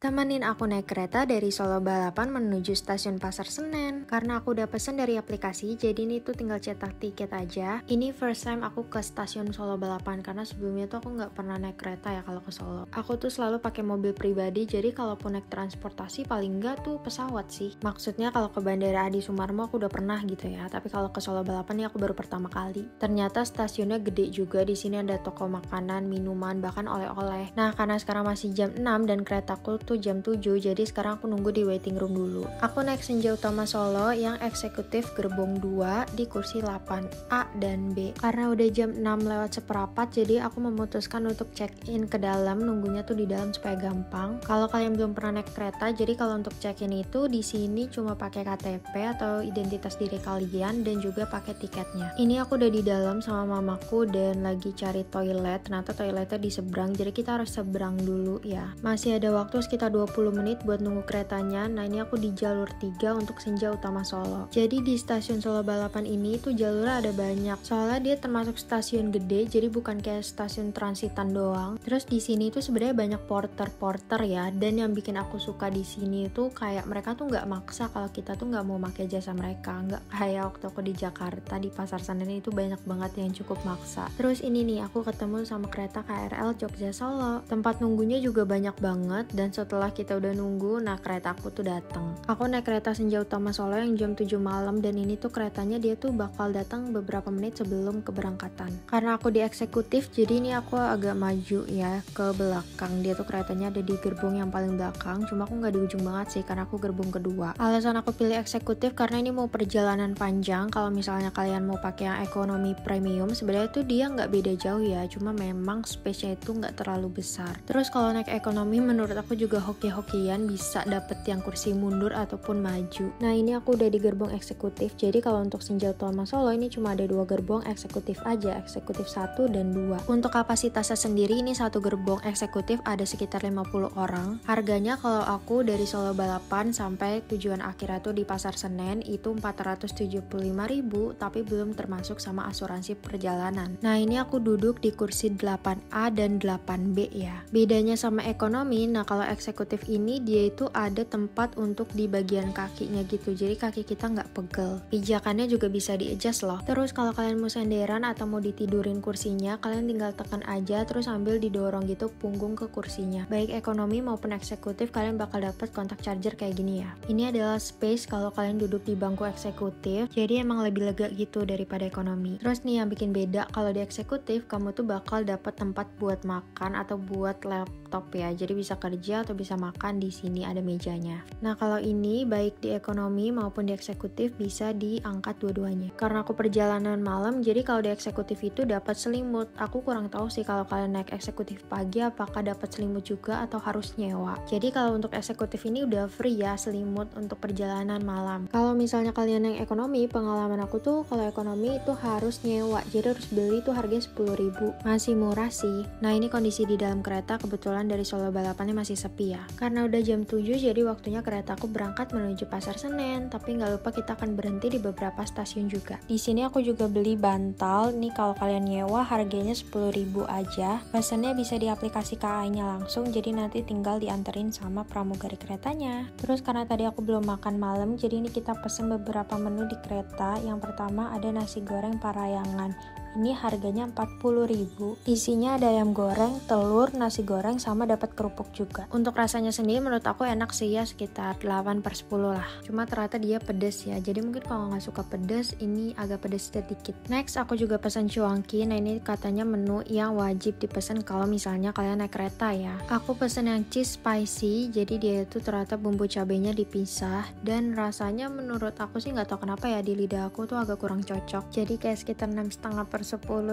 Temenin aku naik kereta dari Solo Balapan menuju stasiun Pasar Senen. Karena aku udah pesen dari aplikasi, jadi ini tuh tinggal cetak tiket aja. Ini first time aku ke stasiun Solo Balapan, karena sebelumnya tuh aku nggak pernah naik kereta ya kalau ke Solo. Aku tuh selalu pakai mobil pribadi, jadi kalaupun naik transportasi paling nggak tuh pesawat sih. Maksudnya kalau ke Bandara Adi Sumarmo aku udah pernah gitu ya, tapi kalau ke Solo Balapan ini aku baru pertama kali. Ternyata stasiunnya gede juga, di sini ada toko makanan, minuman, bahkan oleh-oleh. Nah, karena sekarang masih jam 6 dan keretaku tuh jam 7, jadi sekarang aku nunggu di waiting room dulu. Aku naik Senja Utama Solo yang eksekutif gerbong 2 di kursi 8A dan B. Karena udah jam 6 lewat seperempat, jadi aku memutuskan untuk check-in ke dalam, nunggunya tuh di dalam supaya gampang. Kalau kalian belum pernah naik kereta, jadi kalau untuk check-in itu di sini cuma pakai KTP atau identitas diri kalian dan juga pakai tiketnya. Ini aku udah di dalam sama mamaku dan lagi cari toilet. Ternyata toiletnya di seberang, jadi kita harus seberang dulu ya. Masih ada waktu sekitar 20 menit buat nunggu keretanya. Nah, ini aku di jalur 3 untuk Senja Utama Solo. Jadi di stasiun Solo Balapan ini tuh jalurnya ada banyak. Soalnya dia termasuk stasiun gede, jadi bukan kayak stasiun transitan doang. Terus di sini tuh sebenarnya banyak porter-porter ya. Dan yang bikin aku suka di sini tuh kayak mereka tuh nggak maksa kalau kita tuh nggak mau pakai jasa mereka. Nggak kayak waktu aku di Jakarta di Pasar Senen itu banyak banget yang cukup maksa. Terus ini nih aku ketemu sama kereta KRL Jogja Solo. Tempat nunggunya juga banyak banget, dan setelah kita udah nunggu, nah kereta aku tuh datang. Aku naik kereta Senja Utama Solo yang jam 7 malam, dan ini tuh keretanya dia tuh bakal datang beberapa menit sebelum keberangkatan. Karena aku di eksekutif, jadi ini aku agak maju ya ke belakang. Dia tuh keretanya ada di gerbong yang paling belakang, cuma aku nggak di ujung banget sih karena aku gerbong kedua. Alasan aku pilih eksekutif karena ini mau perjalanan panjang. Kalau misalnya kalian mau pakai yang ekonomi premium, sebenarnya tuh dia nggak beda jauh ya, cuma memang space-nya itu nggak terlalu besar. Terus kalau naik ekonomi menurut aku juga hoki-hokian, bisa dapet yang kursi mundur ataupun maju. Nah, ini aku udah di gerbong eksekutif, jadi kalau untuk Senja Utama Solo ini cuma ada 2 gerbong eksekutif aja, eksekutif 1 dan 2. Untuk kapasitasnya sendiri ini satu gerbong eksekutif ada sekitar 50 orang. Harganya kalau aku dari Solo Balapan sampai tujuan akhirnya tuh di Pasar Senen itu 475.000, tapi belum termasuk sama asuransi perjalanan. Nah, ini aku duduk di kursi 8A dan 8B ya. Bedanya sama ekonomi, nah kalau eksekutif ini dia itu ada tempat untuk di bagian kakinya gitu, jadi kaki kita nggak pegel. Pijakannya juga bisa di-adjust loh. Terus kalau kalian mau senderan atau mau ditidurin kursinya, kalian tinggal tekan aja terus sambil didorong gitu punggung ke kursinya. Baik ekonomi maupun eksekutif kalian bakal dapat kontak charger kayak gini ya. Ini adalah space kalau kalian duduk di bangku eksekutif, jadi emang lebih lega gitu daripada ekonomi. Terus nih yang bikin beda, kalau di eksekutif kamu tuh bakal dapat tempat buat makan atau buat laptop ya, jadi bisa kerja atau bisa makan di sini ada mejanya. Nah, kalau ini baik di ekonomi maupun di eksekutif bisa diangkat dua-duanya. Karena aku perjalanan malam, jadi kalau di eksekutif itu dapat selimut. Aku kurang tahu sih kalau kalian naik eksekutif pagi apakah dapat selimut juga atau harus nyewa. Jadi kalau untuk eksekutif ini udah free ya selimut untuk perjalanan malam. Kalau misalnya kalian yang ekonomi, pengalaman aku tuh kalau ekonomi itu harus nyewa. Jadi harus beli tuh harganya 10.000. Masih murah sih. Nah, ini kondisi di dalam kereta kebetulan dari Solo Balapannya masih sepi ya. Karena udah jam 7 jadi waktunya keretaku berangkat menuju Pasar Senen, tapi nggak lupa kita akan berhenti di beberapa stasiun juga. Di sini aku juga beli bantal, nih kalau kalian nyewa harganya 10.000 aja. Pesannya bisa di aplikasi KAI-nya langsung, jadi nanti tinggal dianterin sama pramugari keretanya. Terus karena tadi aku belum makan malam, jadi ini kita pesen beberapa menu di kereta. Yang pertama ada nasi goreng Parayangan. Ini harganya 40.000. Isinya ada ayam goreng, telur, nasi goreng, sama dapat kerupuk juga. Untuk rasanya sendiri menurut aku enak sih ya, sekitar 8/10 lah. Cuma ternyata dia pedes ya, jadi mungkin kalau nggak suka pedes, ini agak pedes sedikit. Next aku juga pesan cuanki. Nah, ini katanya menu yang wajib dipesan kalau misalnya kalian naik kereta ya. Aku pesan yang cheese spicy, jadi dia itu ternyata bumbu cabenya dipisah, dan rasanya menurut aku sih nggak tahu kenapa ya di lidah aku tuh agak kurang cocok. Jadi kayak sekitar 6,5/10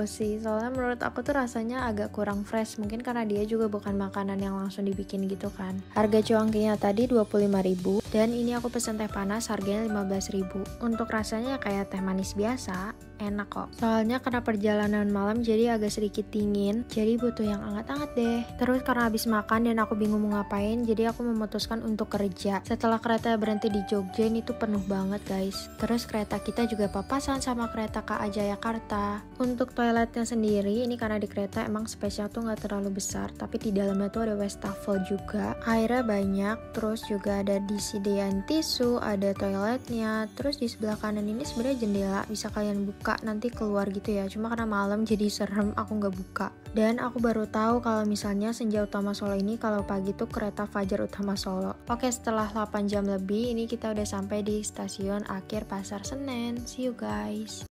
sih, soalnya menurut aku tuh rasanya agak kurang fresh, mungkin karena dia juga bukan makanan yang langsung dibikin gitu kan. Harga cuankinya tadi 25.000, dan ini aku pesen teh panas harganya 15.000. Untuk rasanya kayak teh manis biasa. enak kok. Soalnya karena perjalanan malam jadi agak sedikit dingin, jadi butuh yang hangat-hangat deh. Terus karena habis makan dan aku bingung mau ngapain, jadi aku memutuskan untuk kerja. Setelah kereta berhenti di Jogja, ini tuh penuh banget guys. Terus kereta kita juga papasan sama kereta KA Jayakarta. Untuk toiletnya sendiri, ini karena di kereta emang space-nya tuh nggak terlalu besar, tapi di dalamnya tuh ada wastafel juga. Airnya banyak, terus juga ada disediain tisu, ada toiletnya. Terus di sebelah kanan ini sebenarnya jendela, bisa kalian buka nanti keluar gitu ya. Cuma karena malam jadi serem, aku nggak buka. Dan aku baru tahu kalau misalnya Senja Utama Solo ini kalau pagi tuh kereta Fajar Utama Solo. Oke, setelah 8 jam lebih, ini kita udah sampai di stasiun akhir Pasar Senen. See you guys.